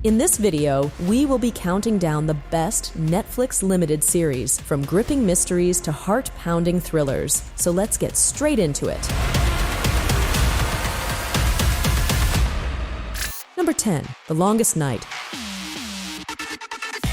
In this video, we will be counting down the best Netflix limited series, from gripping mysteries to heart-pounding thrillers. So let's get straight into it. Number 10, The Longest Night.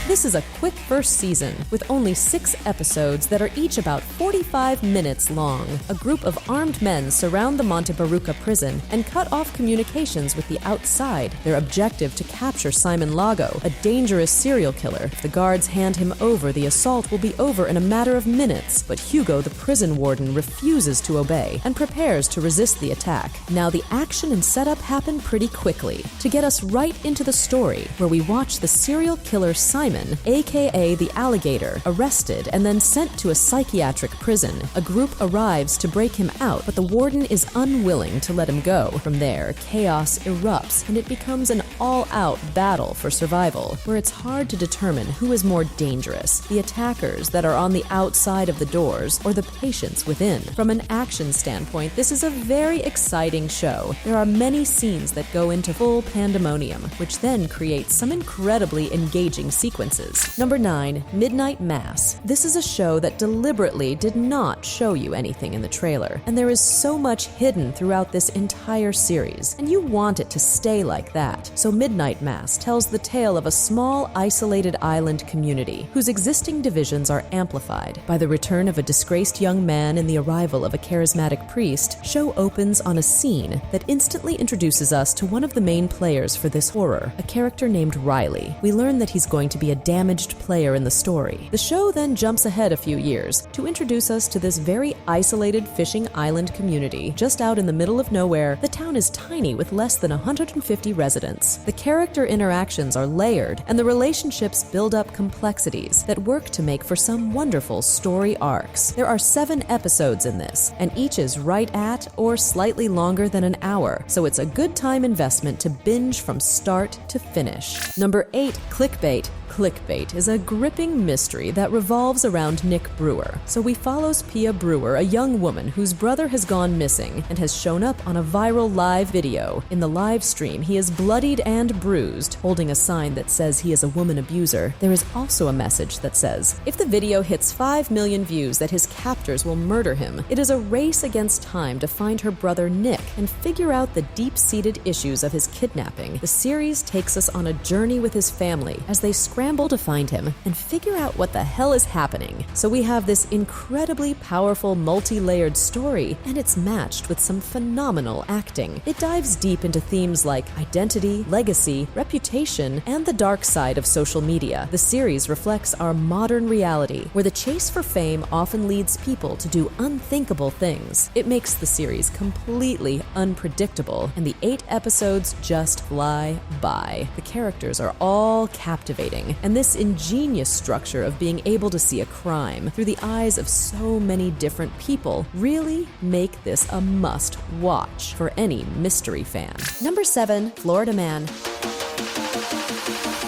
This is a quick first season with only 6 episodes that are each about 45 minutes long. A group of armed men surround the Montebaruca prison and cut off communications with the outside. Their objective to capture Simon Lago, a dangerous serial killer. If the guards hand him over, the assault will be over in a matter of minutes. But Hugo, the prison warden, refuses to obey and prepares to resist the attack. Now the action and setup happen pretty quickly to get us right into the story, where we watch the serial killer Simon, aka the Alligator, arrested and then sent to a psychiatric prison. A group arrives to break him out, but the warden is unwilling to let him go. From there, chaos erupts and it becomes an all-out battle for survival, where it's hard to determine who is more dangerous, the attackers that are on the outside of the doors or the patients within. From an action standpoint, this is a very exciting show. There are many scenes that go into full pandemonium, which then creates some incredibly engaging sequences. Number 9, Midnight Mass. This is a show that deliberately did not show you anything in the trailer, and there is so much hidden throughout this entire series, and you want it to stay like that. So Midnight Mass tells the tale of a small, isolated island community whose existing divisions are amplified by the return of a disgraced young man and the arrival of a charismatic priest. Show opens on a scene that instantly introduces us to one of the main players for this horror, a character named Riley. We learn that he's going to be a damaged player in the story. The show then jumps ahead a few years to introduce us to this very isolated fishing island community. Just out in the middle of nowhere, the town is tiny with less than 150 residents. The character interactions are layered, and the relationships build up complexities that work to make for some wonderful story arcs. There are 7 episodes in this, and each is right at or slightly longer than an hour, so it's a good time investment to binge from start to finish. Number 8, Clickbait. Clickbait is a gripping mystery that revolves around Nick Brewer. So we follow Pia Brewer, a young woman whose brother has gone missing and has shown up on a viral live video. In the live stream, he is bloodied and bruised, holding a sign that says he is a woman abuser. There is also a message that says, if the video hits 5 million views, that his captors will murder him. It is a race against time to find her brother Nick and figure out the deep-seated issues of his kidnapping. The series takes us on a journey with his family as they scramble to find him and figure out what the hell is happening. So we have this incredibly powerful, multi-layered story, and it's matched with some phenomenal acting. It dives deep into themes like identity, legacy, reputation, and the dark side of social media. The series reflects our modern reality, where the chase for fame often leads people to do unthinkable things. It makes the series completely unpredictable, and the 8 episodes just fly by. The characters are all captivating, and this ingenious structure of being able to see a crime through the eyes of so many different people really make this a must-watch for any mystery fan. Number 7, Florida Man.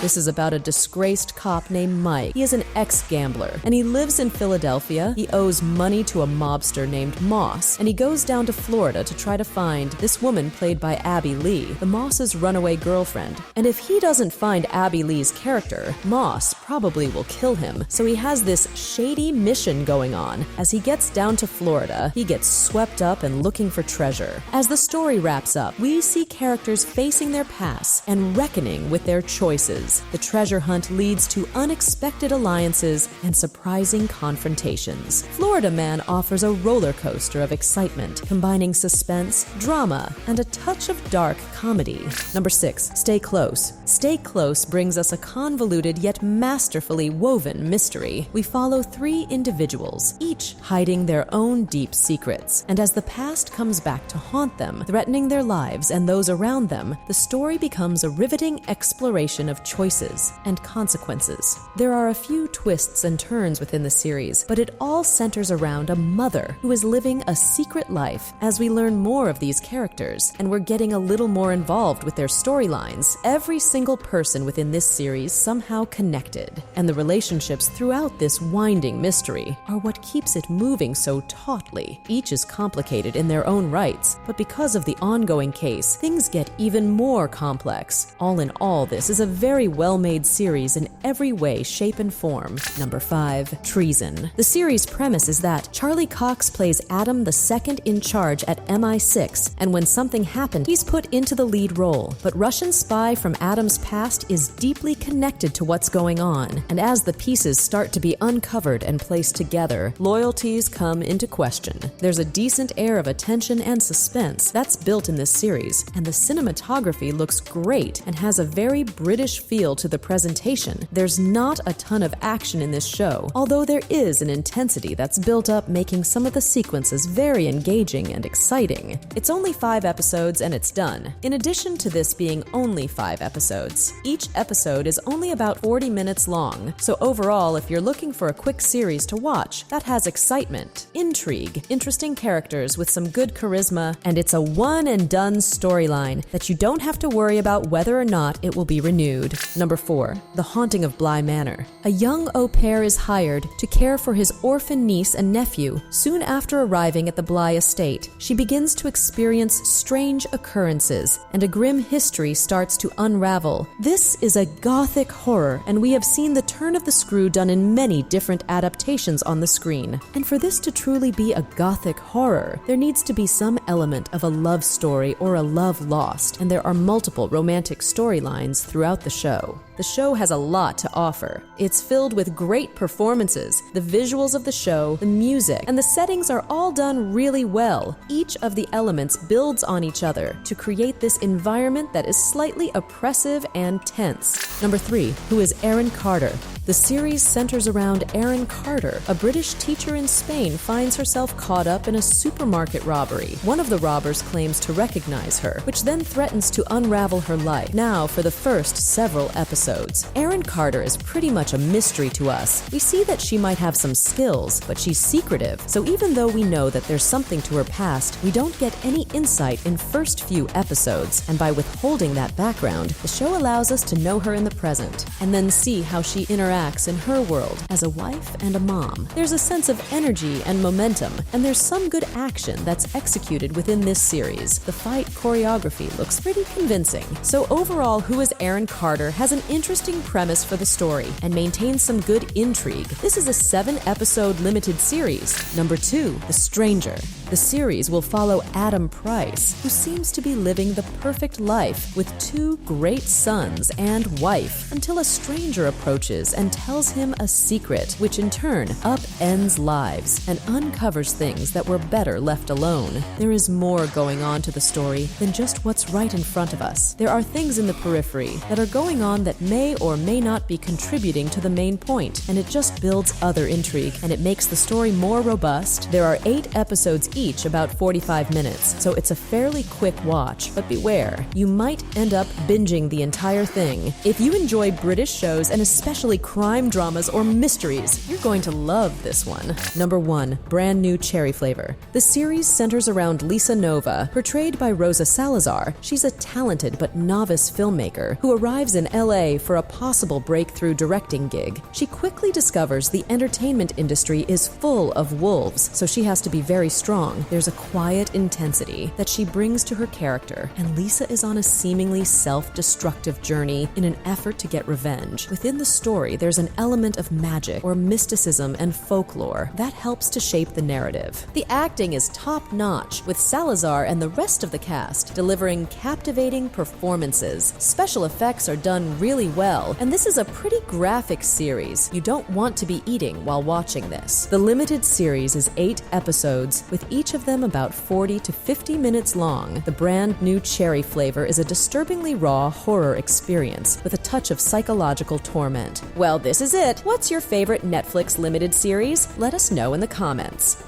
This is about a disgraced cop named Mike. He is an ex-gambler, and he lives in Philadelphia. He owes money to a mobster named Moss, and he goes down to Florida to try to find this woman played by Abby Lee, the Moss's runaway girlfriend. And if he doesn't find Abby Lee's character, Moss probably will kill him. So he has this shady mission going on. As he gets down to Florida, he gets swept up and looking for treasure. As the story wraps up, we see characters facing their pasts and reckoning with their choices. The treasure hunt leads to unexpected alliances and surprising confrontations. Florida Man offers a roller coaster of excitement, combining suspense, drama, and a touch of dark comedy. Number 6, Stay Close. Stay Close brings us a convoluted yet masterfully woven mystery. We follow 3 individuals, each hiding their own deep secrets. And as the past comes back to haunt them, threatening their lives and those around them, the story becomes a riveting exploration of choices choices and consequences. There are a few twists and turns within the series, but it all centers around a mother who is living a secret life. As we learn more of these characters, and we're getting a little more involved with their storylines, every single person within this series somehow connected, and the relationships throughout this winding mystery are what keeps it moving so tautly. Each is complicated in their own rights, but because of the ongoing case, things get even more complex. All in all, this is a very well-made series in every way, shape, and form. Number 5. Treason. The series' premise is that Charlie Cox plays Adam the second in charge at MI6, and when something happened, he's put into the lead role. But Russian spy from Adam's past is deeply connected to what's going on, and as the pieces start to be uncovered and placed together, loyalties come into question. There's a decent air of attention and suspense that's built in this series, and the cinematography looks great and has a very British feel to the presentation. There's not a ton of action in this show, although there is an intensity that's built up, making some of the sequences very engaging and exciting. It's only 5 episodes and it's done. In addition to this being only 5 episodes, each episode is only about 40 minutes long, so overall, if you're looking for a quick series to watch that has excitement, intrigue, interesting characters with some good charisma, and it's a one-and-done storyline that you don't have to worry about whether or not it will be renewed. Number 4. The Haunting of Bly Manor. A young au pair is hired to care for his orphan niece and nephew. Soon after arriving at the Bly estate, she begins to experience strange occurrences, and a grim history starts to unravel. This is a gothic horror, and we have seen the turn of the screw done in many different adaptations on the screen. And for this to truly be a gothic horror, there needs to be some element of a love story or a love lost, and there are multiple romantic storylines throughout the show. The show has a lot to offer. It's filled with great performances, the visuals of the show, the music, and the settings are all done really well. Each of the elements builds on each other to create this environment that is slightly oppressive and tense. Number 3. Who is Erin Carter? The series centers around Erin Carter. A British teacher in Spain finds herself caught up in a supermarket robbery. One of the robbers claims to recognize her, which then threatens to unravel her life. Now, for the first several episodes, Erin Carter is pretty much a mystery to us. We see that she might have some skills, but she's secretive, so even though we know that there's something to her past, we don't get any insight in first few episodes, and by withholding that background, the show allows us to know her in the present, and then see how she interacts in her world as a wife and a mom. There's a sense of energy and momentum, and there's some good action that's executed within this series. The fight choreography looks pretty convincing. So overall, Who is Erin Carter has an interesting premise for the story and maintains some good intrigue. This is a 7-episode limited series. Number 2, The Stranger. The series will follow Adam Price, who seems to be living the perfect life with 2 great sons and wife, until a stranger approaches and tells him a secret, which in turn upends lives and uncovers things that were better left alone. There is more going on to the story than just what's right in front of us. There are things in the periphery that are going on that may or may not be contributing to the main point, and it just builds other intrigue, and it makes the story more robust. There are 8 episodes each, about 45 minutes, so it's a fairly quick watch, but beware, you might end up binging the entire thing. If you enjoy British shows, and especially crime dramas or mysteries, you're going to love this one. Number 1, Brand New Cherry Flavor. The series centers around Lisa Nova, portrayed by Rosa Salazar. She's a talented but novice filmmaker who arrives in LA for a possible breakthrough directing gig. She quickly discovers the entertainment industry is full of wolves, so she has to be very strong. There's a quiet intensity that she brings to her character, and Lisa is on a seemingly self-destructive journey in an effort to get revenge. Within the story, there's an element of magic or mysticism and folklore that helps to shape the narrative. The acting is top-notch, with Salazar and the rest of the cast delivering captivating performances. Special effects are done really well, and this is a pretty graphic series. You don't want to be eating while watching this. The limited series is 8 episodes, with each of them about 40 to 50 minutes long. The Brand New Cherry Flavor is a disturbingly raw horror experience with a touch of psychological torment. Well, this is it. What's your favorite Netflix limited series? Let us know in the comments.